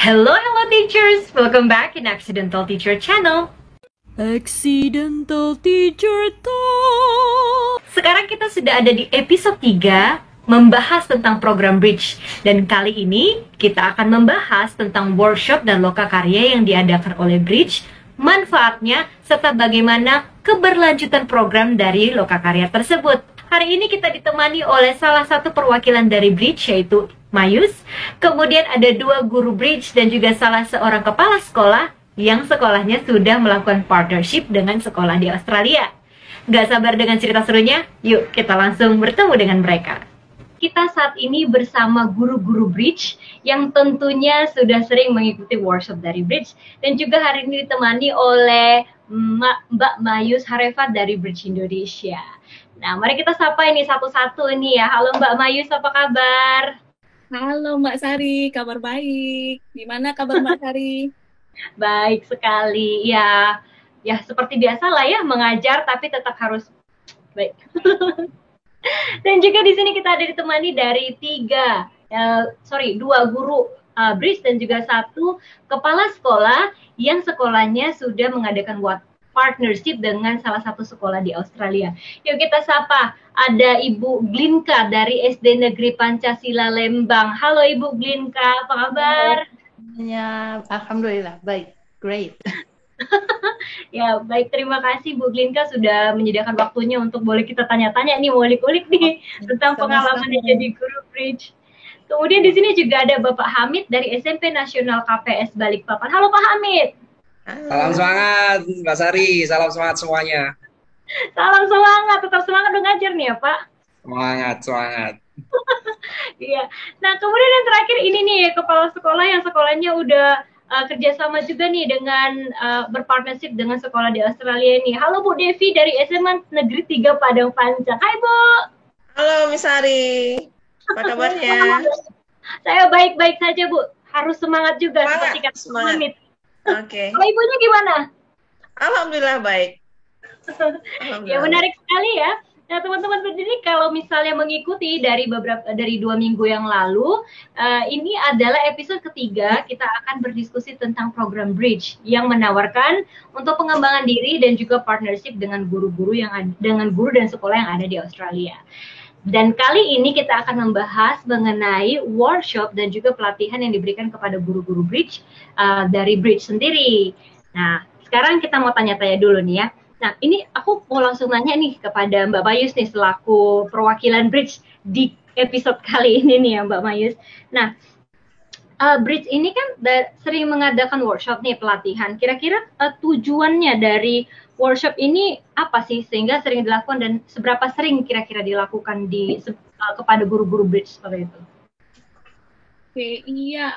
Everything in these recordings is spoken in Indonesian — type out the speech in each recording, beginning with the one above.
Hello teachers! Welcome back in Accidental Teacher Channel. Accidental Teacher Talk. Sekarang kita sudah ada di episode 3 membahas tentang program Bridge. Dan kali ini kita akan membahas tentang workshop dan lokakarya yang diadakan oleh Bridge, manfaatnya, serta bagaimana keberlanjutan program dari lokakarya tersebut. Hari ini kita ditemani oleh salah satu perwakilan dari Bridge, yaitu Mayus. Kemudian ada 2 guru Bridge dan juga salah seorang kepala sekolah yang sekolahnya sudah melakukan partnership dengan sekolah di Australia. Gak sabar dengan cerita serunya? Yuk kita langsung bertemu dengan mereka. Kita saat ini bersama guru-guru Bridge yang tentunya sudah sering mengikuti workshop dari Bridge, dan juga hari ini ditemani oleh Mbak Mayus Harefat dari Bridge Indonesia. Nah, mari kita sapa ini satu-satu ini ya. Halo Mbak Mayus, apa kabar? Halo Mbak Sari, kabar baik. Gimana kabar Mbak Sari? Baik sekali. Ya seperti biasa lah ya, mengajar tapi tetap harus baik. Dan juga di sini kita ada ditemani dari 2 guru Bridge dan juga 1 kepala sekolah yang sekolahnya sudah mengadakan partnership dengan salah satu sekolah di Australia. Yuk kita sapa, ada Ibu Glinka dari SD Negeri Pancasila Lembang. Halo Ibu Glinka, apa kabar? Ya, alhamdulillah, baik, great. Ya, baik, terima kasih Bu Glinka sudah menyediakan waktunya untuk boleh kita tanya-tanya nih, ngulik-ngulik nih tentang pengalaman jadi guru Bridge. Kemudian di sini juga ada Bapak Hamid dari SMP Nasional KPS Balikpapan. Halo Pak Hamid. Salam semangat Mbak Sari, salam semangat semuanya. Salam semangat, tetap semangat dong ngajar nih ya Pak. Semangat. Iya. Nah, kemudian yang terakhir ini nih kepala sekolah yang sekolahnya udah kerjasama juga nih dengan berpartnership dengan sekolah di Australia ini. Halo Bu Devi dari SMA Negeri 3 Padang Panjang. Hai Bu. Halo Miss Sari, apa kabarnya? Saya baik-baik saja Bu. Harus semangat juga seperti kata Hamid. Oke. Kalau ibunya gimana? Alhamdulillah baik. Ya menarik sekali ya. Nah teman-teman pendidik, kalau misalnya mengikuti dari 2 minggu yang lalu, ini adalah episode ketiga kita akan berdiskusi tentang program Bridge yang menawarkan untuk pengembangan diri dan juga partnership dengan guru dan sekolah yang ada di Australia. Dan kali ini kita akan membahas mengenai workshop dan juga pelatihan yang diberikan kepada guru-guru Bridge dari Bridge sendiri. Nah, sekarang kita mau tanya-tanya dulu nih ya. Nah, ini aku mau langsung nanya nih kepada Mbak Mayus nih selaku perwakilan Bridge di episode kali ini nih ya Mbak Mayus. Nah, Bridge ini kan sering mengadakan workshop nih, pelatihan. Kira-kira tujuannya dari workshop ini apa sih sehingga sering dilakukan dan seberapa sering kira-kira dilakukan kepada guru-guru Bridge seperti itu? Oke, iya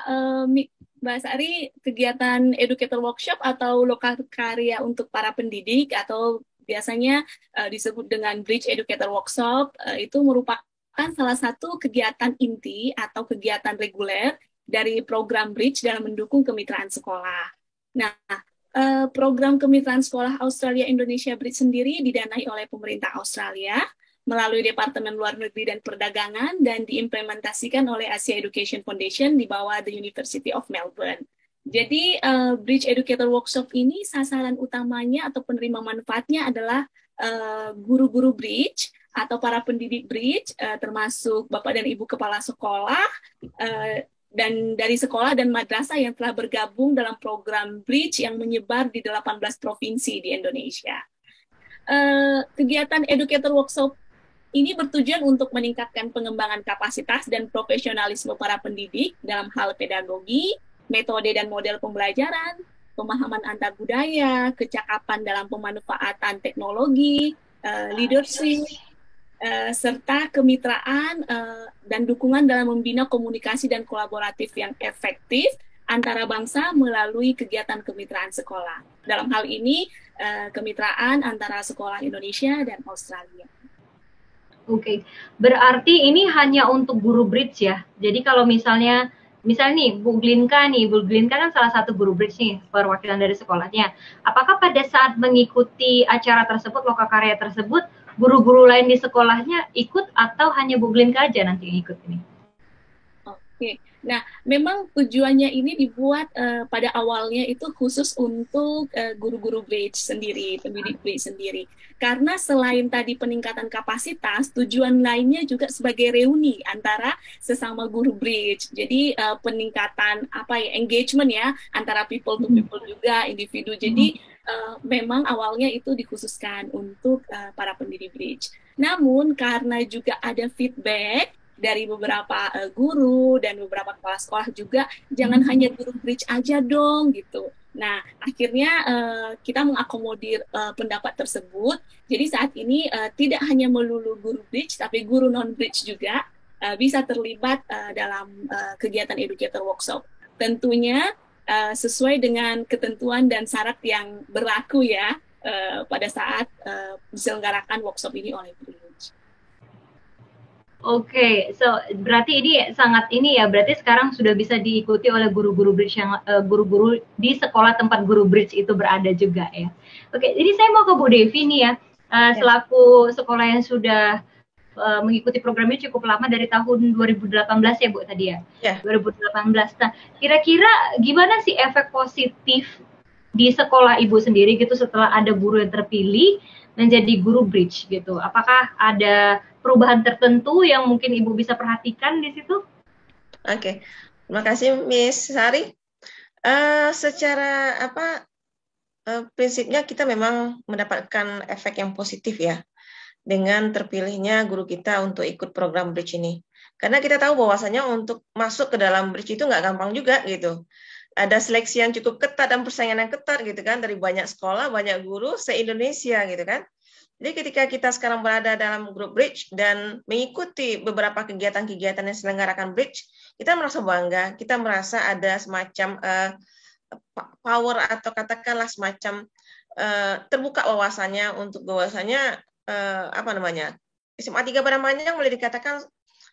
Mbak Sari, kegiatan educator workshop atau lokakarya untuk para pendidik atau biasanya disebut dengan Bridge Educator Workshop itu merupakan salah satu kegiatan inti atau kegiatan reguler dari program Bridge dalam mendukung kemitraan sekolah. Nah, program kemitraan sekolah Australia Indonesia Bridge sendiri didanai oleh pemerintah Australia melalui Departemen Luar Negeri dan Perdagangan dan diimplementasikan oleh Asia Education Foundation di bawah The University of Melbourne. Jadi Bridge Educator Workshop ini sasaran utamanya atau penerima manfaatnya adalah guru-guru Bridge atau para pendidik Bridge, termasuk Bapak dan Ibu Kepala Sekolah, dan dari sekolah dan madrasah yang telah bergabung dalam program Bridge yang menyebar di 18 provinsi di Indonesia. Kegiatan Educator Workshop ini bertujuan untuk meningkatkan pengembangan kapasitas dan profesionalisme para pendidik dalam hal pedagogi, metode dan model pembelajaran, pemahaman antar budaya, kecakapan dalam pemanfaatan teknologi, leadership, serta kemitraan dan dukungan dalam membina komunikasi dan kolaboratif yang efektif antara bangsa melalui kegiatan kemitraan sekolah. Dalam hal ini, kemitraan antara sekolah Indonesia dan Australia. Oke, berarti ini hanya untuk guru Bridge ya. Jadi kalau misalnya nih Bu Glinka kan salah satu guru Bridge nih, perwakilan dari sekolahnya. Apakah pada saat mengikuti acara tersebut, lokakarya tersebut, guru-guru lain di sekolahnya ikut atau hanya Bu Glinka aja nanti yang ikut ini? Oke, Nah, memang tujuannya ini dibuat pada awalnya itu khusus untuk guru-guru bridge sendiri, pendidik bridge sendiri. Karena selain tadi peningkatan kapasitas, tujuan lainnya juga sebagai reuni antara sesama guru bridge. Jadi peningkatan engagement ya antara people to people juga, individu. Jadi memang awalnya itu dikhususkan untuk para pendidik bridge. Namun karena juga ada feedback dari beberapa guru dan beberapa kepala sekolah juga, jangan hanya guru bridge aja dong gitu. Nah, akhirnya kita mengakomodir pendapat tersebut. Jadi saat ini tidak hanya melulu guru bridge, tapi guru non-bridge juga bisa terlibat dalam kegiatan educator workshop. Tentunya sesuai dengan ketentuan dan syarat yang berlaku ya pada saat diselenggarakan workshop ini oleh bridge. Oke, so berarti ini sangat ini ya, berarti sekarang sudah bisa diikuti oleh guru-guru bridge yang guru-guru di sekolah tempat guru bridge itu berada juga ya. Oke, jadi saya mau ke Bu Devi nih ya, selaku sekolah yang sudah mengikuti program ini cukup lama dari tahun 2018 ya Bu tadi ya? Ya. 2018. Nah, kira-kira gimana sih efek positif di sekolah Ibu sendiri gitu setelah ada guru yang terpilih menjadi guru bridge gitu? Apakah ada perubahan tertentu yang mungkin Ibu bisa perhatikan di situ? Oke, terima kasih Miss Sari. Secara prinsipnya kita memang mendapatkan efek yang positif ya dengan terpilihnya guru kita untuk ikut program bridge ini. Karena kita tahu bahwasanya untuk masuk ke dalam bridge itu nggak gampang juga gitu. Ada seleksi yang cukup ketat dan persaingan yang ketat gitu kan dari banyak sekolah, banyak guru se-Indonesia gitu kan. Jadi ketika kita sekarang berada dalam grup bridge dan mengikuti beberapa kegiatan-kegiatan yang diselenggarakan bridge, kita merasa bangga, kita merasa ada semacam power atau katakanlah semacam terbuka wawasannya untuk bahwasanya SMA 3 Padang Panjang boleh dikatakan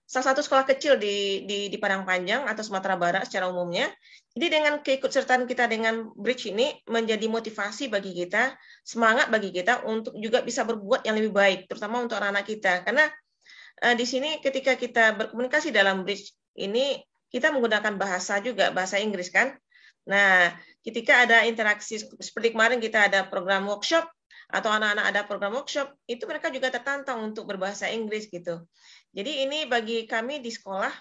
salah satu sekolah kecil di Padang Panjang atau Sumatera Barat secara umumnya. Jadi dengan keikutsertaan kita dengan bridge ini menjadi motivasi bagi kita, semangat bagi kita untuk juga bisa berbuat yang lebih baik, terutama untuk anak-anak kita. Karena di sini ketika kita berkomunikasi dalam bridge ini, kita menggunakan bahasa juga, bahasa Inggris kan. Nah, ketika ada interaksi seperti kemarin kita ada program workshop, atau anak-anak ada program workshop, itu mereka juga tertantang untuk berbahasa Inggris gitu. Jadi ini bagi kami di sekolah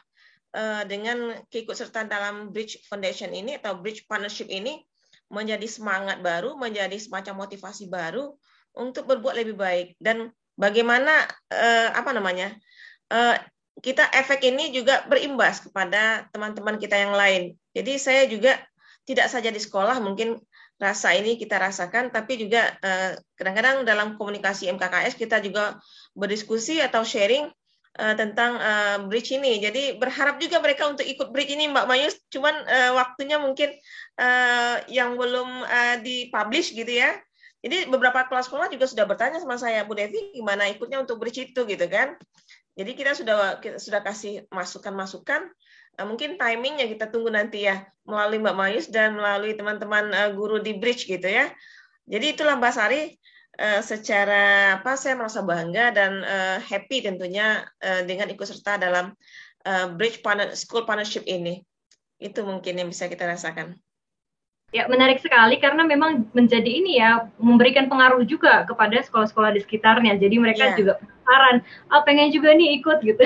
dengan keikutsertaan dalam Bridge Foundation ini atau Bridge Partnership ini menjadi semangat baru, menjadi semacam motivasi baru untuk berbuat lebih baik. Dan bagaimana kita efek ini juga berimbas kepada teman-teman kita yang lain. Jadi saya juga tidak saja di sekolah mungkin rasa ini kita rasakan, tapi juga kadang-kadang dalam komunikasi MKKS kita juga berdiskusi atau sharing tentang bridge ini. Jadi berharap juga mereka untuk ikut bridge ini, Mbak Mayus, cuman waktunya mungkin yang belum dipublish gitu ya. Jadi beberapa kepala sekolah juga sudah bertanya sama saya, Bu Devi, gimana ikutnya untuk bridge itu gitu kan. Jadi kita sudah kasih masukan-masukan. Mungkin timingnya kita tunggu nanti ya melalui Mbak Mayus dan melalui teman-teman guru di bridge gitu ya. Jadi itulah Mbak Sari, secara saya merasa bangga dan happy tentunya dengan ikut serta dalam bridge school partnership ini. Itu mungkin yang bisa kita rasakan. Ya, menarik sekali karena memang menjadi ini ya, memberikan pengaruh juga kepada sekolah-sekolah di sekitarnya. Jadi mereka juga penasaran, pengen juga nih ikut gitu.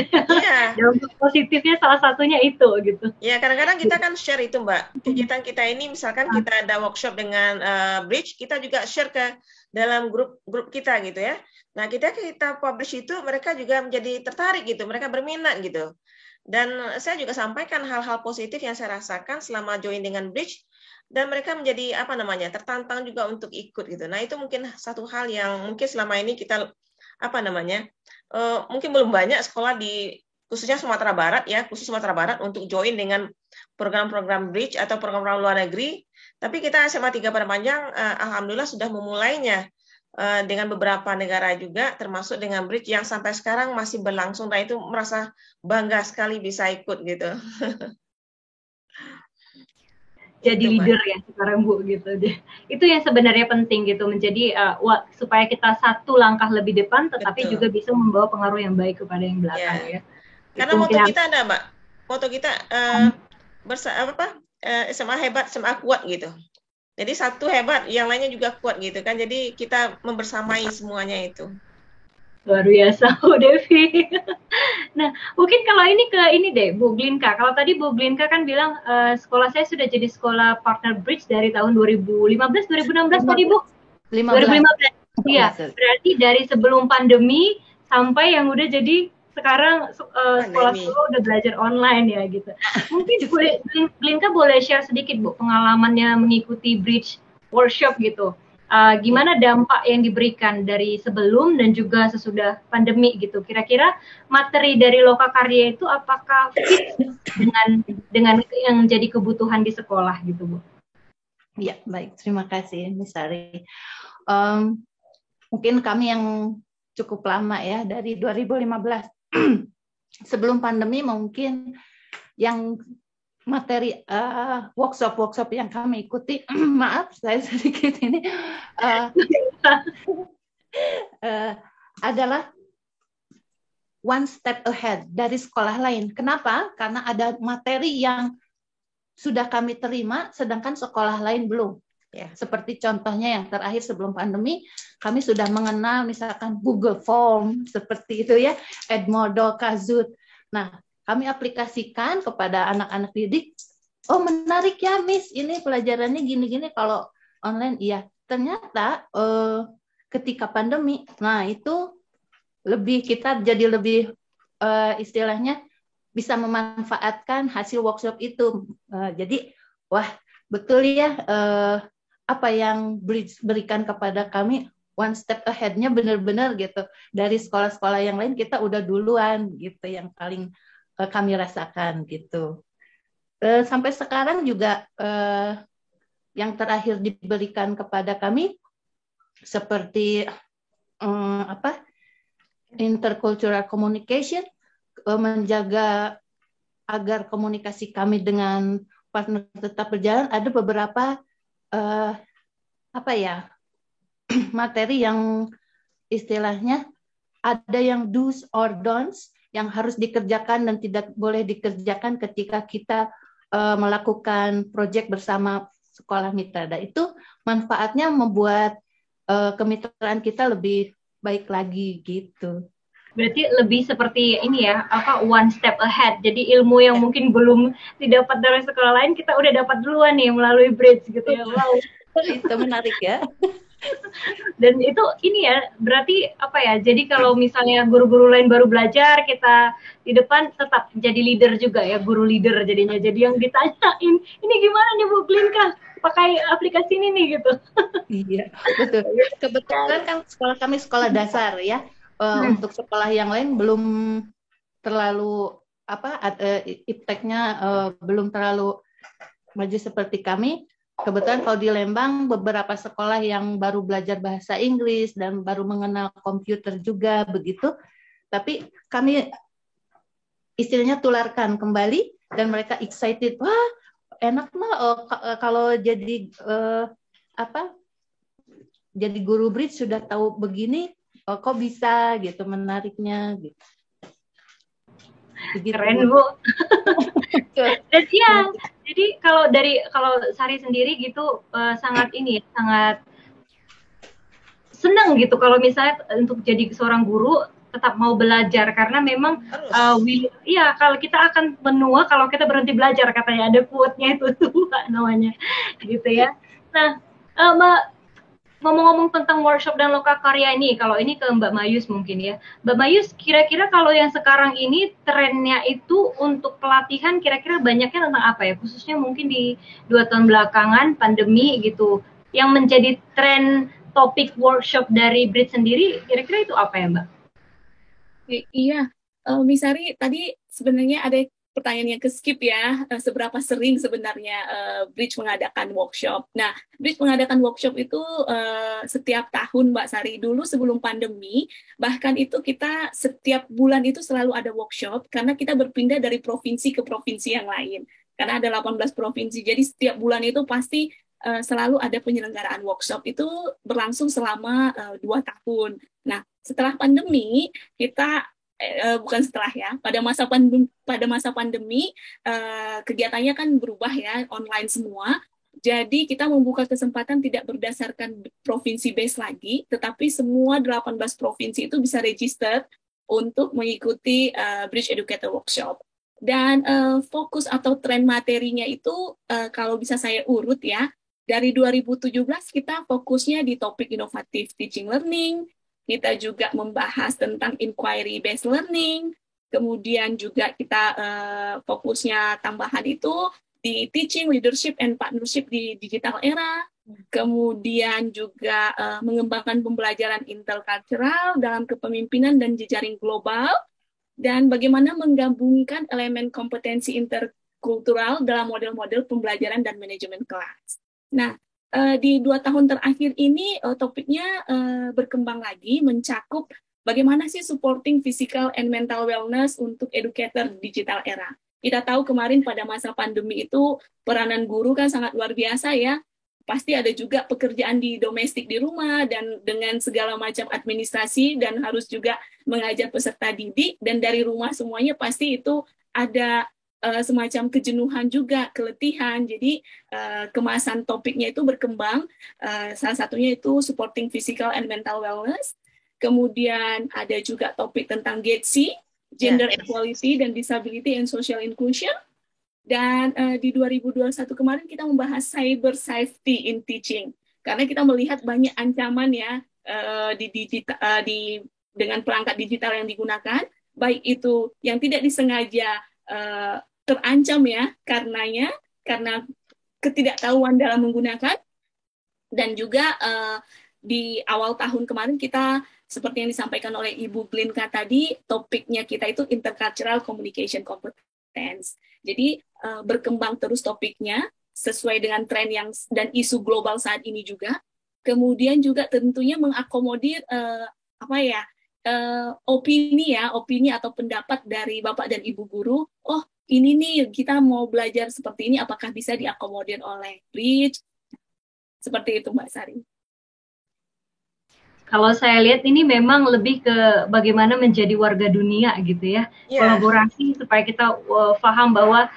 Dan positifnya salah satunya itu gitu. Ya, kadang-kadang kita kan share itu Mbak. Kegiatan kita ini misalkan kita ada workshop dengan Bridge, kita juga share ke dalam grup kita gitu ya. Nah, kita publish itu mereka juga menjadi tertarik gitu, mereka berminat gitu. Dan saya juga sampaikan hal-hal positif yang saya rasakan selama join dengan Bridge. Dan mereka menjadi tertantang juga untuk ikut gitu. Nah itu mungkin satu hal yang mungkin selama ini kita mungkin belum banyak sekolah di khususnya Sumatera Barat ya, khusus Sumatera Barat untuk join dengan program-program bridge atau program-program luar negeri. Tapi kita SMA 3 Padang Panjang alhamdulillah sudah memulainya dengan beberapa negara juga, termasuk dengan bridge yang sampai sekarang masih berlangsung. Nah itu merasa bangga sekali bisa ikut gitu. Jadi leader ya sekarang Bu gitu deh. Itu yang sebenarnya penting gitu, menjadi supaya kita satu langkah lebih depan tetapi juga bisa membawa pengaruh yang baik kepada yang belakang ya. Karena moto kita ada Mbak, moto kita SMA hebat, SMA kuat gitu. Jadi satu hebat, yang lainnya juga kuat gitu kan. Jadi kita membersamai semuanya itu. Luar biasa, Bu Devi. Nah, mungkin kalau ini ke ini deh, Bu Glinka. Kalau tadi Bu Glinka kan bilang sekolah saya sudah jadi sekolah partner bridge dari tahun 2015, 2016 tadi Bu? 2015. Iya, berarti dari sebelum pandemi sampai yang udah jadi sekarang sekolah-sekolah udah belajar online ya gitu. Mungkin Glinka boleh share sedikit Bu pengalamannya mengikuti bridge workshop gitu. Gimana dampak yang diberikan dari sebelum dan juga sesudah pandemi gitu. Kira-kira materi dari Lokakarya itu apakah fit dengan yang jadi kebutuhan di sekolah gitu, Bu? Ya, baik. Terima kasih, Miss Sari. Mungkin kami yang cukup lama ya, dari 2015. Sebelum pandemi mungkin yang materi workshop yang kami ikuti, maaf saya sedikit ini adalah one step ahead dari sekolah lain. Kenapa? Karena ada materi yang sudah kami terima, sedangkan sekolah lain belum. Ya, seperti contohnya yang terakhir sebelum pandemi, kami sudah mengenal misalkan Google Form seperti itu ya, Edmodo, Kahoot. Nah, kami aplikasikan kepada anak-anak didik. Oh, menarik ya, Miss. Ini pelajarannya gini-gini kalau online. Iya, ternyata ketika pandemi, nah itu kita jadi lebih istilahnya bisa memanfaatkan hasil workshop itu. Jadi, wah, betul ya apa yang berikan kepada kami one step ahead-nya benar-benar gitu. Dari sekolah-sekolah yang lain kita udah duluan gitu, yang paling kami rasakan gitu. Sampai sekarang juga yang terakhir diberikan kepada kami seperti intercultural communication, menjaga agar komunikasi kami dengan partner tetap berjalan. Ada beberapa materi yang istilahnya ada yang do's or don'ts yang harus dikerjakan dan tidak boleh dikerjakan ketika kita melakukan proyek bersama sekolah mitra. Dan itu manfaatnya membuat kemitraan kita lebih baik lagi gitu. Berarti lebih seperti ini ya, one step ahead. Jadi ilmu yang mungkin belum didapat dari sekolah lain, kita udah dapat duluan nih melalui bridge gitu ya. Wow. Itu menarik ya. Dan itu ini ya, berarti jadi kalau misalnya guru-guru lain baru belajar, kita di depan tetap jadi leader juga ya, guru leader jadinya. Jadi yang ditanyain, ini gimana nih Bu Glinka? Pakai aplikasi ini nih gitu. Iya, betul. Kebetulan kan sekolah kami sekolah dasar ya. Untuk sekolah yang lain belum terlalu ipteknya belum terlalu maju seperti kami. Kebetulan kalau di Lembang beberapa sekolah yang baru belajar bahasa Inggris dan baru mengenal komputer juga begitu. Tapi kami istilahnya tularkan kembali dan mereka excited. Wah, enak kalau jadi jadi guru bridge sudah tahu begini. Kok bisa gitu, menariknya gitu. Begitu. Keren Bu. Dan iya, jadi kalau Sari sendiri gitu sangat senang gitu kalau misalnya untuk jadi seorang guru tetap mau belajar karena memang kalau kita akan menua kalau kita berhenti belajar, katanya ada quote-nya itu namanya gitu ya. Nah, Mbak, ngomong-ngomong tentang workshop dan Lokakarya ini, kalau ini ke Mbak Mayus mungkin ya. Mbak Mayus, kira-kira kalau yang sekarang ini trennya itu untuk pelatihan kira-kira banyaknya tentang apa ya? Khususnya mungkin di 2 tahun belakangan pandemi gitu. Yang menjadi tren topik workshop dari Bridge sendiri, kira-kira itu apa ya Mbak? Iya, Miss Sari tadi sebenarnya ada pertanyaan yang ke-skip ya, seberapa sering sebenarnya Bridge mengadakan workshop. Nah, Bridge mengadakan workshop itu setiap tahun Mbak Sari. Dulu sebelum pandemi, bahkan itu kita setiap bulan itu selalu ada workshop, karena kita berpindah dari provinsi ke provinsi yang lain. Karena ada 18 provinsi, jadi setiap bulan itu pasti selalu ada penyelenggaraan workshop. Itu berlangsung selama 2 tahun. Nah, setelah pandemi, kita bukan setelah ya, pada masa pandemi kegiatannya kan berubah ya, online semua. Jadi kita membuka kesempatan tidak berdasarkan provinsi base lagi, tetapi semua 18 provinsi itu bisa register untuk mengikuti Bridge Educator Workshop. Dan fokus atau tren materinya itu kalau bisa saya urut ya, dari 2017 kita fokusnya di topik inovatif teaching learning, kita juga membahas tentang inquiry based learning, kemudian juga kita fokusnya tambahan itu di teaching, leadership, and partnership di digital era, kemudian juga mengembangkan pembelajaran interkultural dalam kepemimpinan dan jejaring global, dan bagaimana menggabungkan elemen kompetensi interkultural dalam model-model pembelajaran dan manajemen kelas. Nah, di 2 tahun terakhir ini topiknya berkembang lagi, mencakup bagaimana sih supporting physical and mental wellness untuk educator digital era. Kita tahu kemarin pada masa pandemi itu peranan guru kan sangat luar biasa ya. Pasti ada juga pekerjaan di domestik di rumah dan dengan segala macam administrasi dan harus juga mengajar peserta didik dan dari rumah semuanya pasti itu ada semacam kejenuhan juga, keletihan. Jadi kemasan topiknya itu berkembang. Salah satunya itu supporting physical and mental wellness. Kemudian ada juga topik tentang GETSI, Gender Equality dan Disability and Social Inclusion. Dan di 2021 kemarin kita membahas cyber safety in teaching. Karena kita melihat banyak ancaman ya dengan perangkat digital yang digunakan, baik itu yang tidak disengaja terancam ya karena ketidaktahuan dalam menggunakan, dan juga di awal tahun kemarin kita seperti yang disampaikan oleh Ibu Glinka tadi, topiknya kita itu intercultural communication competence. Jadi berkembang terus topiknya sesuai dengan tren dan isu global saat ini juga. Kemudian juga tentunya mengakomodir opini atau pendapat dari Bapak dan Ibu guru. Oh, ini nih kita mau belajar seperti ini, apakah bisa diakomodir oleh Bridge? Seperti itu Mbak Sari. Kalau saya lihat ini memang lebih ke bagaimana menjadi warga dunia gitu ya. Kolaborasi supaya kita paham bahwa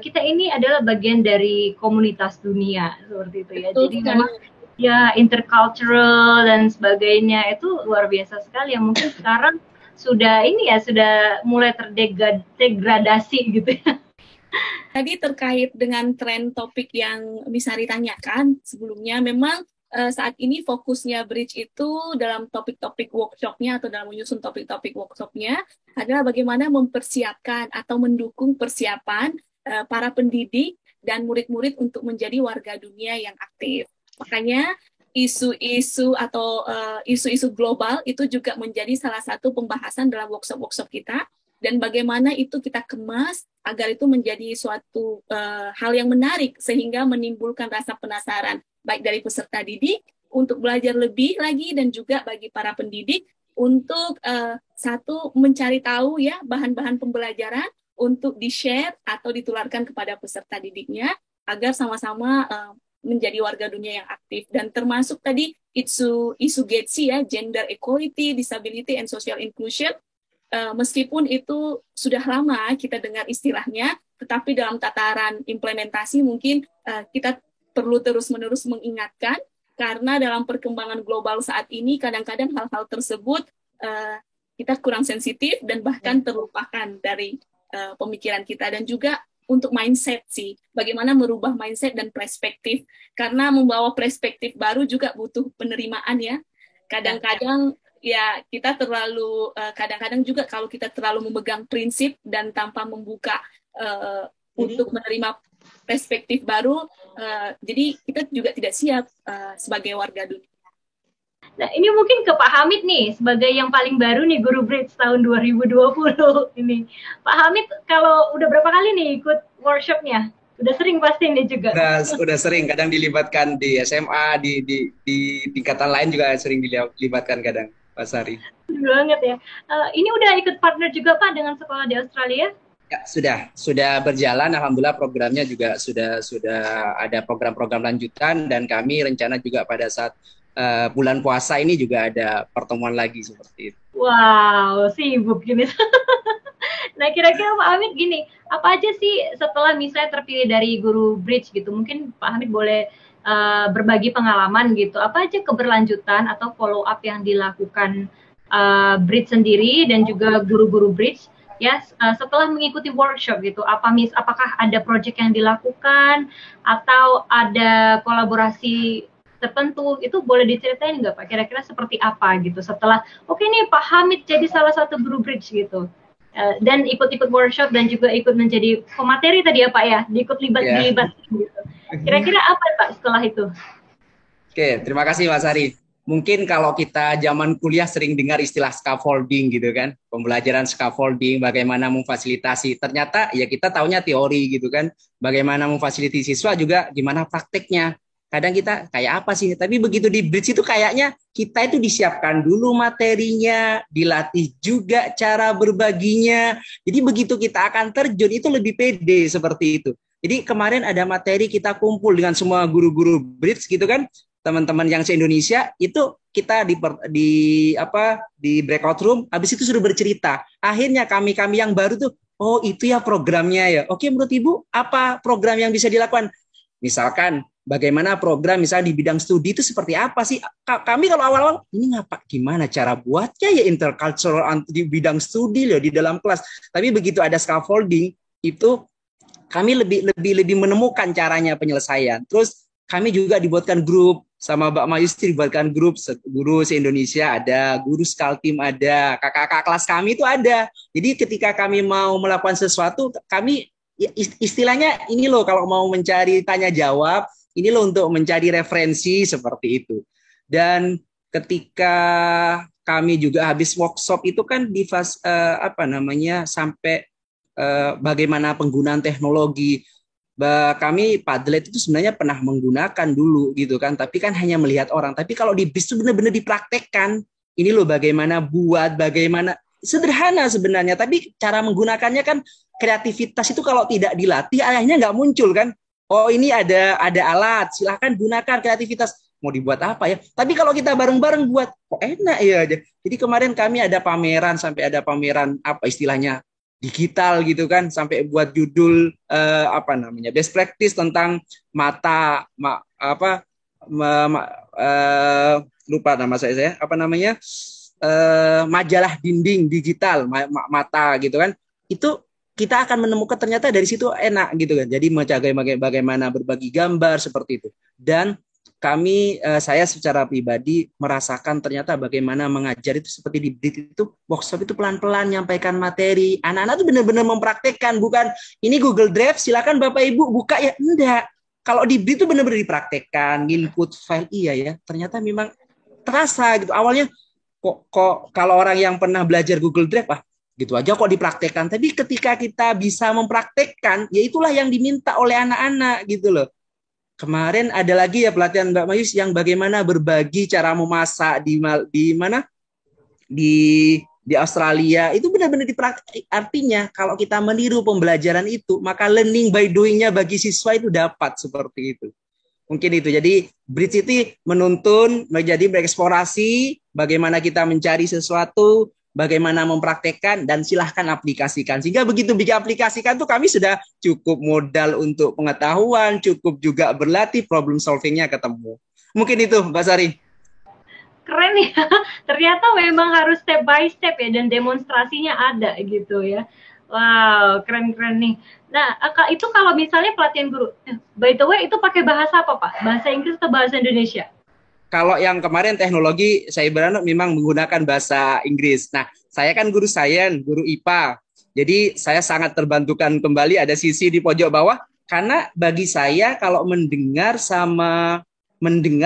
kita ini adalah bagian dari komunitas dunia seperti itu ya. Jadi memang ya intercultural dan sebagainya itu luar biasa sekali yang mungkin sekarang sudah mulai terdegradasi gitu ya. Tadi terkait dengan tren topik yang Misari tanyakan sebelumnya, memang saat ini fokusnya Bridge itu dalam topik-topik workshop-nya atau dalam menyusun topik-topik workshop-nya adalah bagaimana mempersiapkan atau mendukung persiapan para pendidik dan murid-murid untuk menjadi warga dunia yang aktif. Makanya isu-isu atau isu-isu global itu juga menjadi salah satu pembahasan dalam workshop-workshop kita, dan bagaimana itu kita kemas agar itu menjadi suatu hal yang menarik sehingga menimbulkan rasa penasaran baik dari peserta didik untuk belajar lebih lagi dan juga bagi para pendidik untuk satu mencari tahu ya bahan-bahan pembelajaran untuk di-share atau ditularkan kepada peserta didiknya agar sama-sama menjadi warga dunia yang aktif, dan termasuk tadi isu GETSI ya, Gender Equality, Disability and Social Inclusion. Meskipun itu sudah lama kita dengar istilahnya, tetapi dalam tataran implementasi mungkin kita perlu terus-menerus mengingatkan, karena dalam perkembangan global saat ini kadang-kadang hal-hal tersebut kita kurang sensitif dan bahkan terlupakan dari pemikiran kita. Dan juga untuk mindset sih, bagaimana merubah mindset dan perspektif, karena membawa perspektif baru juga butuh penerimaan ya. Kadang-kadang ya kita kadang-kadang juga kalau kita terlalu memegang prinsip dan tanpa membuka untuk menerima perspektif baru, jadi kita juga tidak siap sebagai warga dunia. Nah, ini mungkin ke Pak Hamid nih, sebagai yang paling baru nih Guru Bridge tahun 2020 ini. Pak Hamid, kalau udah berapa kali nih ikut workshopnya? Udah sering pasti nih juga. Udah sering, kadang dilibatkan di SMA, di tingkatan lain juga sering dilibatkan kadang, Pak Sari. Banget ya. Ini udah ikut partner juga Pak dengan sekolah di Australia? Ya, sudah berjalan. Alhamdulillah programnya juga sudah ada program-program lanjutan, dan kami rencana juga pada saat bulan puasa ini juga ada pertemuan lagi seperti itu. Wow, sibuk gini. Nah, kira-kira Pak Hamid gini, apa aja sih setelah misalnya terpilih dari guru bridge gitu, mungkin Pak Hamid boleh berbagi pengalaman gitu, apa aja keberlanjutan atau follow up yang dilakukan bridge sendiri dan juga guru-guru bridge ya setelah mengikuti workshop gitu, apakah ada project yang dilakukan atau ada kolaborasi tertentu, itu boleh diceritain nggak Pak, kira-kira seperti apa gitu setelah oke nih Pak Hamid jadi salah satu guru bridge gitu. Dan ikut-ikut workshop dan juga ikut menjadi pemateri tadi ya Pak ya, dilibat gitu. Kira-kira apa Pak setelah itu? Oke, terima kasih Mas Ari. Mungkin kalau kita zaman kuliah sering dengar istilah scaffolding gitu kan, pembelajaran scaffolding, bagaimana memfasilitasi. Ternyata ya kita taunya teori gitu kan, bagaimana memfasilitasi siswa juga gimana prakteknya. Kadang kita kayak apa sih, tapi begitu di bridge itu kayaknya kita itu disiapkan dulu materinya, dilatih juga cara berbaginya. Jadi begitu kita akan terjun itu lebih pede seperti itu. Jadi kemarin ada materi kita kumpul dengan semua guru-guru bridge gitu kan, teman-teman yang se-Indonesia itu kita di breakout room, habis itu sudah bercerita. Akhirnya kami yang baru tuh, oh itu ya programnya ya. Oke, menurut Ibu apa program yang bisa dilakukan? Misalkan bagaimana program misalnya di bidang studi itu seperti apa sih? Kami kalau awal-awal ini gimana cara buatnya ya intercultural di bidang studi loh di dalam kelas. Tapi begitu ada scaffolding itu kami lebih menemukan caranya penyelesaian. Terus kami juga dibuatkan grup sama Mbak Mayustri, dibuatkan grup guru se-Indonesia ada, guru Skaltim ada, kakak-kakak kelas kami itu ada. Jadi ketika kami mau melakukan sesuatu, kami istilahnya ini loh kalau mau mencari tanya jawab, ini loh untuk mencari referensi seperti itu. Dan ketika kami juga habis workshop itu kan di fase sampai bagaimana penggunaan teknologi. Kami Padlet itu sebenarnya pernah menggunakan dulu gitu kan, tapi kan hanya melihat orang. Tapi kalau di BRIDGE itu benar-benar dipraktekkan. Ini loh bagaimana bagaimana sederhana sebenarnya, tapi cara menggunakannya kan kreativitas itu kalau tidak dilatih akhirnya nggak muncul kan. Oh ini ada alat, silahkan gunakan kreativitas. Mau dibuat apa ya? Tapi kalau kita bareng-bareng buat, kok enak ya aja. Jadi kemarin kami ada pameran, sampai ada pameran apa istilahnya digital gitu kan, sampai buat judul best practice tentang lupa nama saya majalah dinding digital mata gitu kan. Itu kita akan menemukan ternyata dari situ enak gitu kan. Jadi bagaimana berbagi gambar seperti itu. Dan saya secara pribadi merasakan ternyata bagaimana mengajar itu seperti di BRIDGE itu workshop itu pelan-pelan nyampaikan materi. Anak-anak itu benar-benar mempraktekkan, bukan ini Google Drive silakan Bapak Ibu buka ya, enggak. Kalau di BRIDGE itu benar-benar dipraktekkan, input file iya ya. Ternyata memang terasa gitu. Awalnya kok kalau orang yang pernah belajar Google Drive gitu aja kok dipraktekkan. Tapi ketika kita bisa mempraktekkan, ya itulah yang diminta oleh anak-anak gitu loh. Kemarin ada lagi ya pelatihan Mbak Mayus yang bagaimana berbagi cara memasak di Australia. Itu benar-benar dipraktik. Artinya kalau kita meniru pembelajaran itu, maka learning by doing-nya bagi siswa itu dapat seperti itu. Mungkin itu. Jadi BRIDGE itu menuntun, menjadi bereksplorasi, bagaimana kita mencari sesuatu, bagaimana mempraktekkan, dan silahkan aplikasikan. Sehingga begitu aplikasikan tuh kami sudah cukup modal untuk pengetahuan, cukup juga berlatih problem solving-nya ketemu. Mungkin itu Mbak Sari. Keren ya, ternyata memang harus step by step ya, dan demonstrasinya ada gitu ya. Wow, keren-keren nih. Nah, itu kalau misalnya pelatihan guru, by the way itu pakai bahasa apa Pak? Bahasa Inggris atau bahasa Indonesia? Kalau yang kemarin teknologi, saya berani memang menggunakan bahasa Inggris. Nah, saya kan guru sains, guru IPA. Jadi saya sangat terbantukan kembali ada sisi di pojok bawah. Karena bagi saya kalau mendengar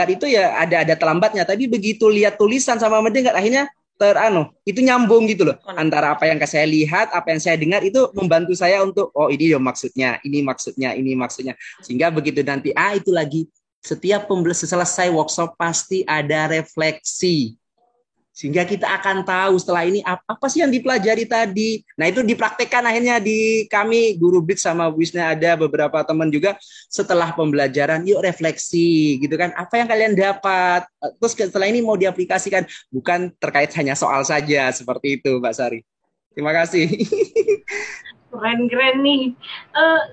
itu ya ada terlambatnya. Tapi begitu lihat tulisan sama mendengar, akhirnya itu nyambung gitu loh. Antara apa yang saya lihat, apa yang saya dengar itu membantu saya untuk, oh ini ya maksudnya, ini maksudnya. Sehingga begitu nanti, itu lagi. Setiap selesai workshop pasti ada refleksi. Sehingga kita akan tahu setelah ini apa sih yang dipelajari tadi. Nah, itu dipraktekkan akhirnya di kami, Guru Bridge sama Bu Isna, ada beberapa teman juga setelah pembelajaran, yuk refleksi gitu kan. Apa yang kalian dapat? Terus setelah ini mau diaplikasikan. Bukan terkait hanya soal saja, seperti itu Mbak Sari. Terima kasih. Keren-keren nih.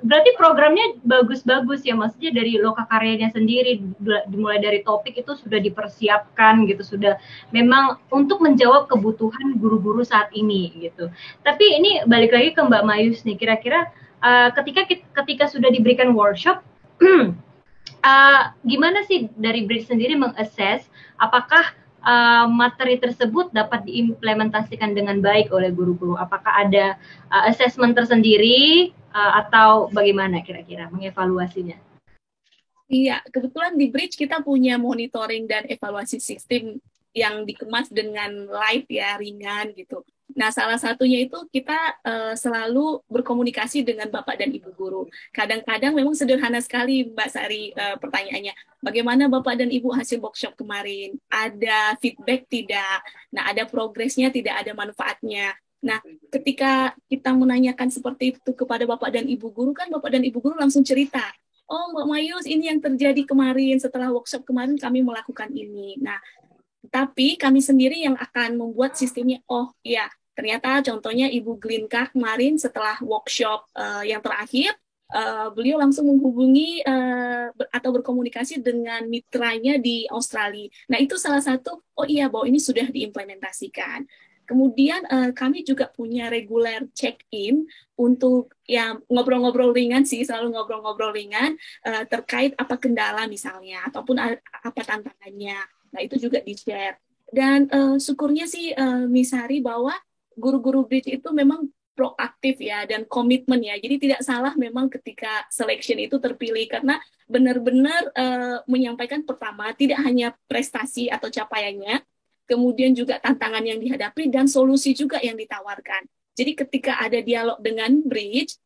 Berarti programnya bagus-bagus ya, maksudnya dari lokakaryanya sendiri, dimulai dari topik itu sudah dipersiapkan gitu, sudah memang untuk menjawab kebutuhan guru-guru saat ini gitu. Tapi ini balik lagi ke Mbak Mayus nih, kira-kira ketika sudah diberikan workshop, gimana sih dari Bridge sendiri mengassess apakah materi tersebut dapat diimplementasikan dengan baik oleh guru-guru? Apakah ada assessment tersendiri atau bagaimana kira-kira mengevaluasinya? Iya, kebetulan di Bridge kita punya monitoring dan evaluasi sistem yang dikemas dengan light ya, ringan gitu. Nah, salah satunya itu kita selalu berkomunikasi dengan Bapak dan Ibu guru. Kadang-kadang memang sederhana sekali Mbak Sari pertanyaannya. Bagaimana Bapak dan Ibu hasil workshop kemarin? Ada feedback tidak? Nah, ada progresnya tidak, ada manfaatnya. Nah, ketika kita menanyakan seperti itu kepada Bapak dan Ibu guru, kan Bapak dan Ibu guru langsung cerita. Oh, Mbak Mayus, ini yang terjadi kemarin, setelah workshop kemarin kami melakukan ini. Nah, tapi kami sendiri yang akan membuat sistemnya. Oh iya, ternyata contohnya Ibu Glinka kemarin setelah workshop yang terakhir, beliau langsung menghubungi atau berkomunikasi dengan mitranya di Australia. Nah, itu salah satu, oh iya, bahwa ini sudah diimplementasikan. Kemudian kami juga punya regular check-in untuk ya ngobrol-ngobrol ringan sih, selalu ngobrol-ngobrol ringan terkait apa kendala misalnya, ataupun apa tantangannya. Nah, itu juga di-share. Dan syukurnya sih, Miss Hari, bahwa guru-guru Bridge itu memang proaktif ya, dan komitmen ya. Jadi tidak salah memang ketika selection itu terpilih, karena benar-benar menyampaikan pertama, tidak hanya prestasi atau capaiannya, kemudian juga tantangan yang dihadapi, dan solusi juga yang ditawarkan. Jadi ketika ada dialog dengan Bridge,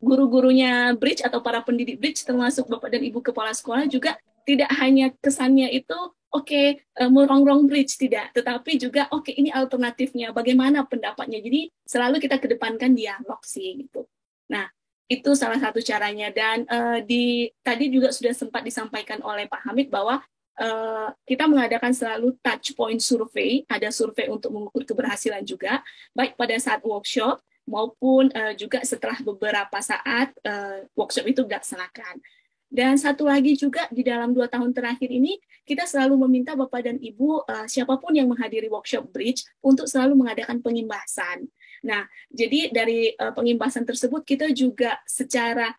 guru-gurunya Bridge atau para pendidik Bridge, termasuk Bapak dan Ibu Kepala Sekolah juga, tidak hanya kesannya itu merongrong Bridge, tidak, tetapi juga ini alternatifnya, bagaimana pendapatnya. Jadi selalu kita kedepankan dialog sih gitu. Nah, itu salah satu caranya. Dan tadi juga sudah sempat disampaikan oleh Pak Hamid bahwa kita mengadakan selalu touch point survei, ada survei untuk mengukur keberhasilan juga, baik pada saat workshop maupun juga setelah beberapa saat workshop itu dilaksanakan. Dan satu lagi juga, di dalam 2 tahun terakhir ini, kita selalu meminta Bapak dan Ibu, siapapun yang menghadiri workshop Bridge, untuk selalu mengadakan pengimbasan. Nah, jadi dari pengimbasan tersebut, kita juga secara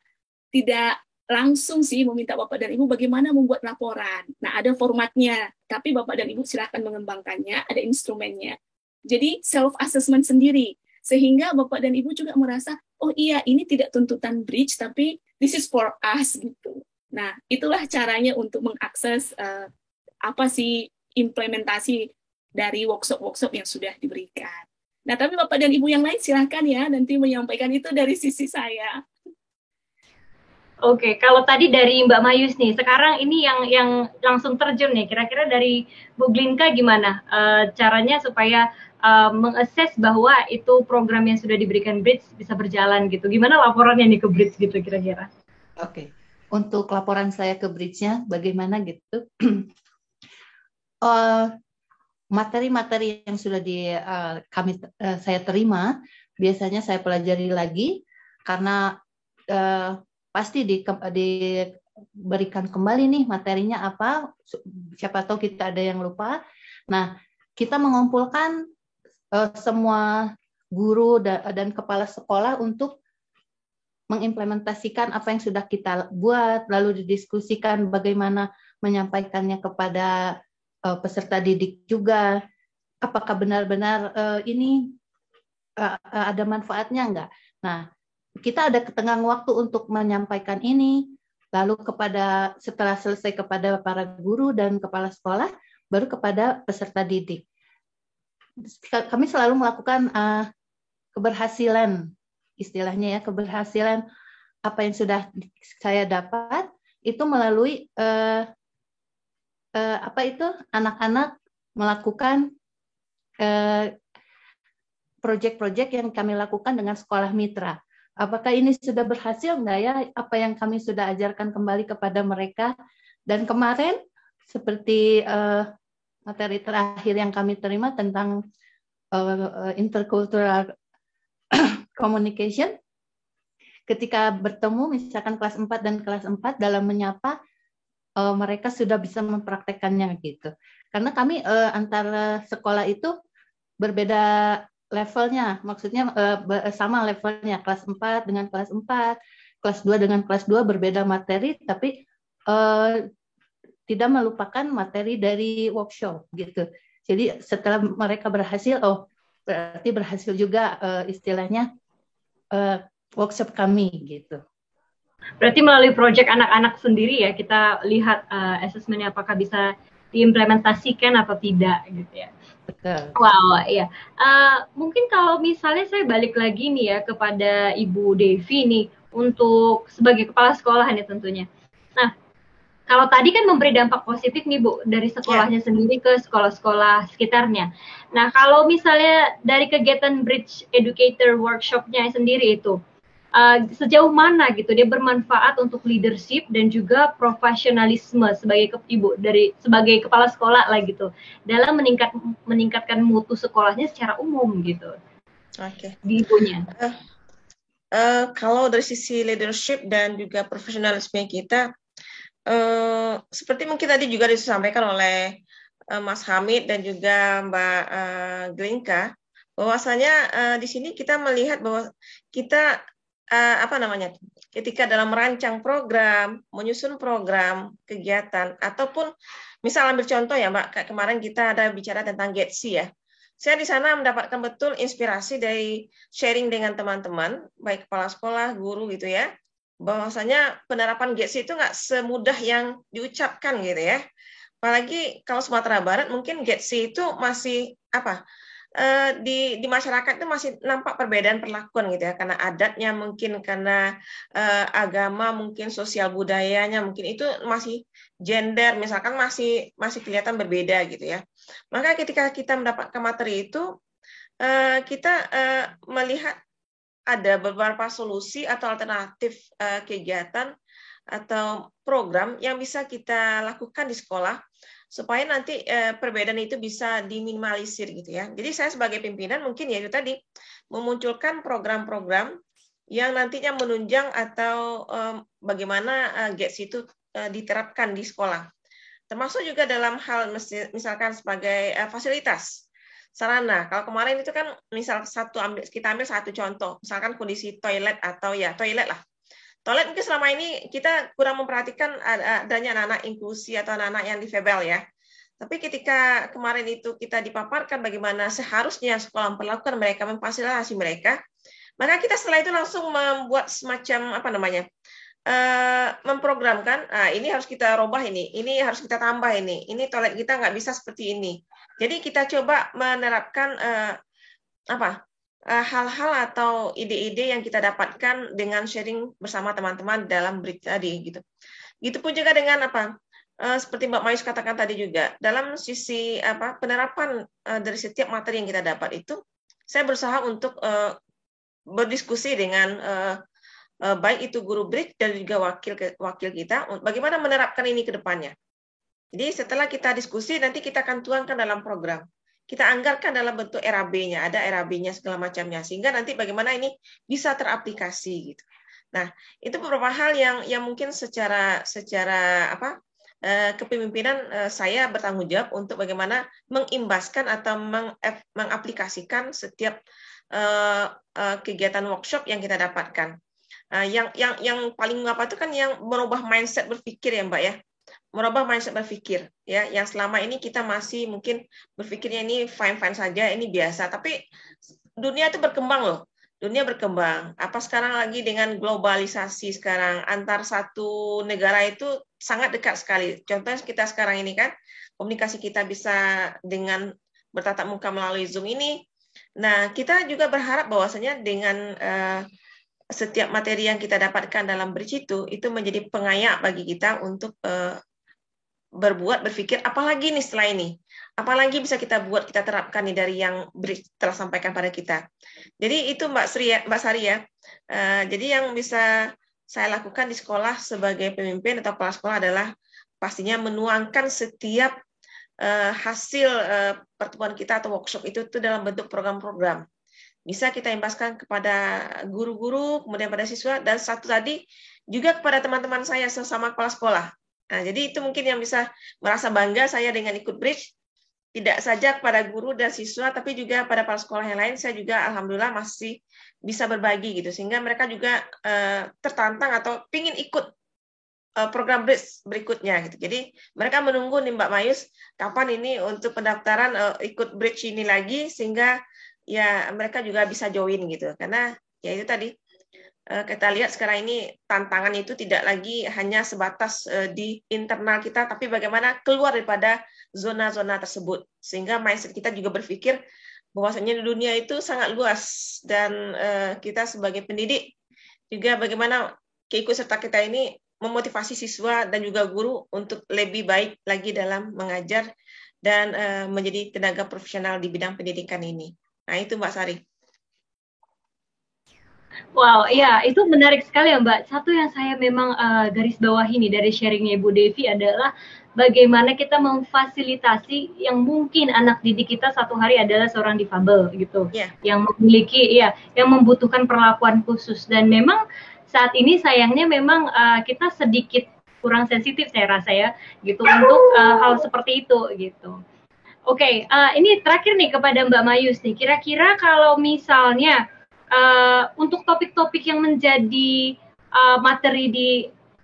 tidak langsung sih meminta Bapak dan Ibu bagaimana membuat laporan. Nah, ada formatnya, tapi Bapak dan Ibu silakan mengembangkannya, ada instrumennya. Jadi, self-assessment sendiri. Sehingga Bapak dan Ibu juga merasa, oh iya, ini tidak tuntutan Bridge, tapi this is for us gitu. Nah, itulah caranya untuk mengakses apa sih implementasi dari workshop-workshop yang sudah diberikan. Nah, tapi Bapak dan Ibu yang lain silahkan ya nanti menyampaikan, itu dari sisi saya. Oke, kalau tadi dari Mbak Mayus nih, sekarang ini yang langsung terjun nih, kira-kira dari Bu Glinka gimana caranya supaya mengakses bahwa itu program yang sudah diberikan Bridge bisa berjalan gitu. Gimana laporannya nih ke Bridge gitu kira-kira? Oke. Untuk laporan saya ke Bridge-nya bagaimana gitu. Materi-materi yang sudah saya terima, biasanya saya pelajari lagi karena pasti diberikan kembali nih materinya apa. Siapa tahu kita ada yang lupa. Nah, kita mengumpulkan semua guru dan kepala sekolah untuk mengimplementasikan apa yang sudah kita buat, lalu didiskusikan bagaimana menyampaikannya kepada peserta didik juga. Apakah benar-benar ini ada manfaatnya enggak? Nah, kita ada tenggang waktu untuk menyampaikan ini, lalu setelah selesai kepada para guru dan kepala sekolah, baru kepada peserta didik. Kami selalu melakukan keberhasilan, istilahnya ya, keberhasilan apa yang sudah saya dapat itu melalui anak-anak melakukan proyek-proyek yang kami lakukan dengan sekolah mitra. Apakah ini sudah berhasil nggak ya? Apa yang kami sudah ajarkan kembali kepada mereka? Dan kemarin seperti materi terakhir yang kami terima tentang intercultural communication, ketika bertemu misalkan kelas 4 dan kelas 4 dalam menyapa, mereka sudah bisa mempraktekannya gitu. Karena kami antara sekolah itu berbeda levelnya, maksudnya sama levelnya, kelas 4 dengan kelas 4, kelas 2 dengan kelas 2 berbeda materi, tapi tidak melupakan materi dari workshop gitu. Jadi setelah mereka berhasil, berarti berhasil juga istilahnya workshop kami gitu. Berarti melalui proyek anak-anak sendiri ya, kita lihat asesmennya apakah bisa diimplementasikan atau tidak gitu ya. Betul. Wow, ya. Mungkin kalau misalnya saya balik lagi nih ya kepada Ibu Devi nih untuk sebagai kepala sekolah nih tentunya. Nah, kalau tadi kan memberi dampak positif nih Bu dari sekolahnya sendiri ke sekolah-sekolah sekitarnya. Nah, kalau misalnya dari kegiatan Bridge Educator Workshop-nya sendiri itu sejauh mana gitu dia bermanfaat untuk leadership dan juga profesionalisme sebagai sebagai kepala sekolah lah gitu dalam meningkatkan mutu sekolahnya secara umum gitu. Oke. Di ibunya. Kalau dari sisi leadership dan juga profesionalisme kita, seperti mungkin tadi juga disampaikan oleh Mas Hamid dan juga Mbak Glinka, bahwasanya di sini kita melihat bahwa kita ketika dalam merancang program, menyusun program, kegiatan, ataupun misal ambil contoh ya Mbak, kayak kemarin kita ada bicara tentang GETSI ya. Saya di sana mendapatkan betul inspirasi dari sharing dengan teman-teman, baik kepala sekolah, guru gitu ya, bahwasanya penerapan GETSI itu nggak semudah yang diucapkan gitu ya. Apalagi kalau Sumatera Barat mungkin GETSI itu masih di masyarakat itu masih nampak perbedaan perlakuan gitu ya, karena adatnya mungkin, karena agama mungkin, sosial budayanya mungkin, itu masih gender misalkan masih kelihatan berbeda gitu ya. Maka ketika kita mendapatkan materi itu kita melihat ada beberapa solusi atau alternatif kegiatan atau program yang bisa kita lakukan di sekolah supaya nanti perbedaan itu bisa diminimalisir gitu ya. Jadi saya sebagai pimpinan mungkin ya itu tadi memunculkan program-program yang nantinya menunjang atau bagaimana GETS itu diterapkan di sekolah. Termasuk juga dalam hal misalkan sebagai fasilitas sarana. Kalau kemarin itu kan misal kita ambil satu contoh, misalkan kondisi toilet atau ya toilet lah. Toilet mungkin selama ini kita kurang memperhatikan adanya anak-anak inklusi atau anak-anak yang difabel ya. Tapi ketika kemarin itu kita dipaparkan bagaimana seharusnya sekolah memperlakukan mereka, memfasilitasi mereka, maka kita setelah itu langsung membuat semacam memprogramkan, ini harus kita robah ini harus kita tambah ini toilet kita nggak bisa seperti ini. Jadi kita coba menerapkan hal-hal atau ide-ide yang kita dapatkan dengan sharing bersama teman-teman dalam Bridge tadi gitu. Gitu pun juga dengan seperti Mbak Mayus katakan tadi juga, dalam sisi penerapan dari setiap materi yang kita dapat itu, saya berusaha untuk berdiskusi dengan baik itu guru Bridge dan juga wakil kita, bagaimana menerapkan ini ke depannya. Jadi setelah kita diskusi, nanti kita akan tuangkan dalam program. Kita anggarkan dalam bentuk RAB-nya, ada RAB-nya segala macamnya, sehingga nanti bagaimana ini bisa teraplikasi gitu. Nah, itu beberapa hal yang mungkin secara kepemimpinan saya bertanggung jawab untuk bagaimana mengimbaskan atau mengaplikasikan setiap kegiatan workshop yang kita dapatkan. Yang paling itu kan yang merubah mindset berpikir ya Mbak ya. Merubah mindset berpikir ya, yang selama ini kita masih mungkin berpikirnya ini fine saja, ini biasa, tapi dunia itu berkembang loh. Dunia berkembang. Sekarang lagi dengan globalisasi sekarang, antar satu negara itu sangat dekat sekali. Contohnya kita sekarang ini kan komunikasi kita bisa dengan bertatap muka melalui Zoom ini. Nah, kita juga berharap bahwasanya dengan setiap materi yang kita dapatkan dalam Bridge itu menjadi pengayak bagi kita untuk berpikir apalagi nih setelah ini, apalagi bisa kita buat, kita terapkan nih dari yang telah sampaikan pada kita. Jadi itu Mbak Sari ya. Jadi yang bisa saya lakukan di sekolah sebagai pemimpin atau kepala sekolah adalah pastinya menuangkan setiap hasil pertemuan kita atau workshop itu dalam bentuk program-program. Bisa kita imbaskan kepada guru-guru, kemudian pada siswa, dan satu tadi juga kepada teman-teman saya sesama kepala sekolah. Nah, jadi itu mungkin yang bisa merasa bangga saya dengan ikut Bridge, tidak saja kepada guru dan siswa, tapi juga pada kepala sekolah yang lain, saya juga alhamdulillah masih bisa berbagi gitu, sehingga mereka juga tertantang atau ingin ikut program Bridge berikutnya gitu. Jadi mereka menunggu nih Mbak Mayus, kapan ini untuk pendaftaran ikut Bridge ini lagi, sehingga ya mereka juga bisa join gitu. Karena ya itu tadi kita lihat sekarang ini tantangan itu tidak lagi hanya sebatas di internal kita, tapi bagaimana keluar daripada zona-zona tersebut, sehingga mindset kita juga berpikir bahwasanya dunia itu sangat luas, dan kita sebagai pendidik juga bagaimana keikutsertaan kita ini memotivasi siswa dan juga guru untuk lebih baik lagi dalam mengajar dan menjadi tenaga profesional di bidang pendidikan ini. Nah, itu Mbak Sari. Wow, ya itu menarik sekali ya Mbak. Satu yang saya memang garis bawahi nih dari sharingnya Ibu Devi adalah bagaimana kita memfasilitasi yang mungkin anak didik kita satu hari adalah seorang difabel gitu, yang memiliki yang membutuhkan perlakuan khusus, dan memang saat ini sayangnya memang kita sedikit kurang sensitif saya rasa ya gitu untuk hal seperti itu gitu. Oke, ini terakhir nih kepada Mbak Mayus nih. Kira-kira kalau misalnya untuk topik-topik yang menjadi materi di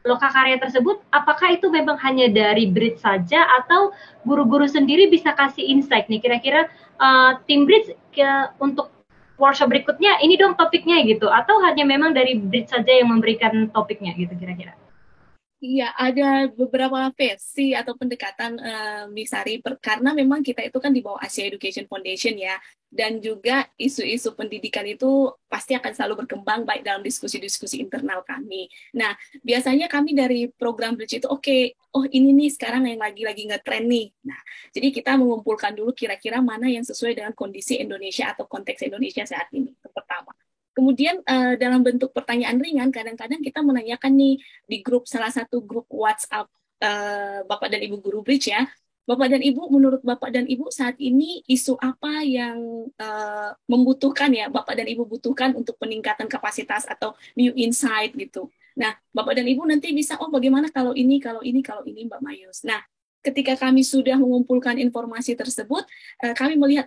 lokakarya tersebut, apakah itu memang hanya dari Bridge saja atau guru-guru sendiri bisa kasih insight nih? Kira-kira tim Bridge untuk workshop berikutnya ini dong topiknya gitu, atau hanya memang dari Bridge saja yang memberikan topiknya gitu kira-kira? Iya, ada beberapa versi atau pendekatan Misari, karena memang kita itu kan di bawah Asia Education Foundation ya, dan juga isu-isu pendidikan itu pasti akan selalu berkembang baik dalam diskusi-diskusi internal kami. Nah, biasanya kami dari program Bridge itu oh ini nih sekarang yang lagi nge-trend nih. Nah, jadi kita mengumpulkan dulu kira-kira mana yang sesuai dengan kondisi Indonesia atau konteks Indonesia saat ini, itu pertama. Kemudian dalam bentuk pertanyaan ringan, kadang-kadang kita menanyakan nih di grup, salah satu grup WhatsApp Bapak dan Ibu Guru Bridge ya, Bapak dan Ibu, menurut Bapak dan Ibu saat ini isu apa yang membutuhkan ya, Bapak dan Ibu butuhkan untuk peningkatan kapasitas atau new insight gitu. Nah, Bapak dan Ibu nanti bisa, bagaimana kalau ini Mbak Mayus. Nah, ketika kami sudah mengumpulkan informasi tersebut, kami melihat,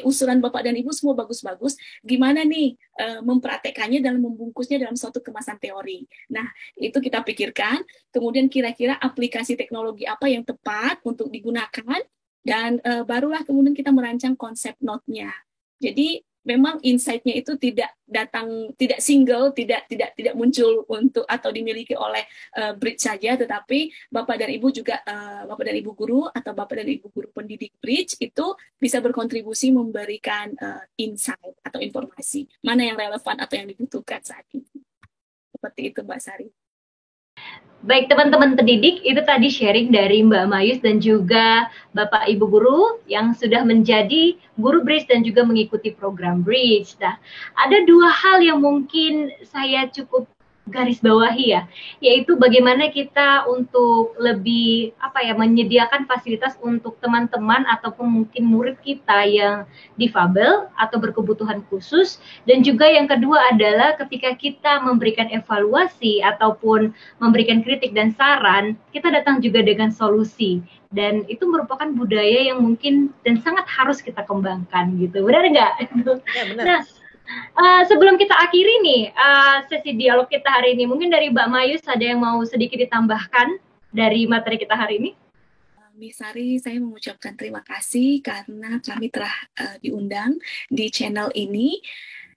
usulan Bapak dan Ibu semua bagus-bagus. Gimana nih mempraktekannya dalam membungkusnya dalam suatu kemasan teori. Nah, itu kita pikirkan. Kemudian kira-kira aplikasi teknologi apa yang tepat untuk digunakan, dan barulah kemudian kita merancang konsep note-nya. Jadi memang insight-nya itu tidak single, tidak muncul untuk atau dimiliki oleh Bridge saja, tetapi Bapak dan Ibu juga Bapak dan Ibu guru atau Bapak dan Ibu guru pendidik Bridge itu bisa berkontribusi memberikan insight atau informasi mana yang relevan atau yang dibutuhkan saat ini. Seperti itu Mbak Sari. Baik teman-teman pendidik, itu tadi sharing dari Mbak Mayus dan juga Bapak Ibu guru yang sudah menjadi guru Bridge dan juga mengikuti program Bridge. Nah, ada dua hal yang mungkin saya cukup garis bawahi ya, yaitu bagaimana kita untuk lebih menyediakan fasilitas untuk teman-teman ataupun mungkin murid kita yang difabel atau berkebutuhan khusus, dan juga yang kedua adalah ketika kita memberikan evaluasi ataupun memberikan kritik dan saran, kita datang juga dengan solusi, dan itu merupakan budaya yang mungkin dan sangat harus kita kembangkan gitu, benar nggak? Ya, benar. Nah, sebelum kita akhiri nih sesi dialog kita hari ini, mungkin dari Mbak Mayus ada yang mau sedikit ditambahkan dari materi kita hari ini? Misari, saya mengucapkan terima kasih karena kami telah diundang di channel ini,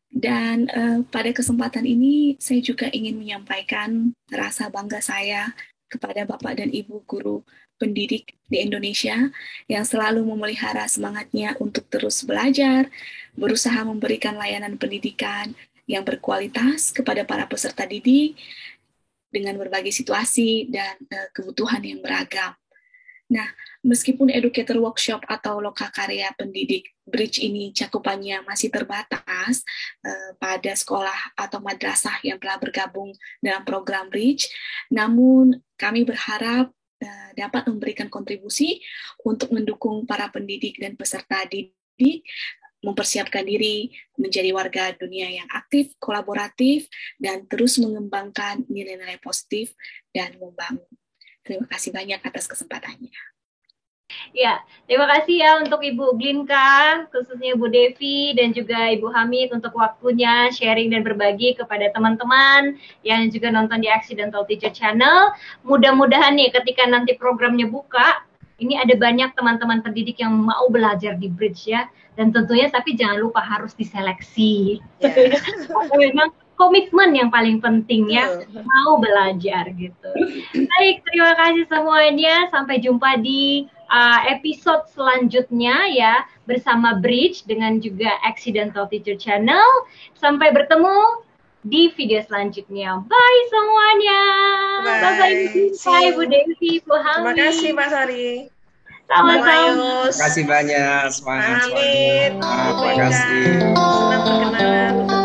dan pada kesempatan ini saya juga ingin menyampaikan rasa bangga saya kepada Bapak dan Ibu guru pendidik di Indonesia yang selalu memelihara semangatnya untuk terus belajar, berusaha memberikan layanan pendidikan yang berkualitas kepada para peserta didik dengan berbagai situasi dan kebutuhan yang beragam. Nah, meskipun educator workshop atau lokakarya pendidik Bridge ini cakupannya masih terbatas pada sekolah atau madrasah yang telah bergabung dalam program Bridge, namun kami berharap dapat memberikan kontribusi untuk mendukung para pendidik dan peserta didik mempersiapkan diri menjadi warga dunia yang aktif, kolaboratif, dan terus mengembangkan nilai-nilai positif dan membangun. Terima kasih banyak atas kesempatannya. Ya, terima kasih ya untuk Ibu Glinka, khususnya Ibu Devi dan juga Ibu Hamid untuk waktunya sharing dan berbagi kepada teman-teman yang juga nonton di Accidental Teacher Channel. Mudah-mudahan nih ketika nanti programnya buka, ini ada banyak teman-teman pendidik yang mau belajar di Bridge ya. Dan tentunya tapi jangan lupa harus diseleksi. Yeah. Memang komitmen yang paling penting ya, mau belajar gitu. Baik, terima kasih semuanya. Sampai jumpa di episode selanjutnya ya bersama Bridge dengan juga Accidental Teacher Channel. Sampai bertemu di video selanjutnya. Bye semuanya. Bye Bu Devi, Bu Hamid. Terima kasih Mas Ari. Sama-sama. Terima kasih banyak. Semangat. Amin. Terima kasih. Senang berkenalan.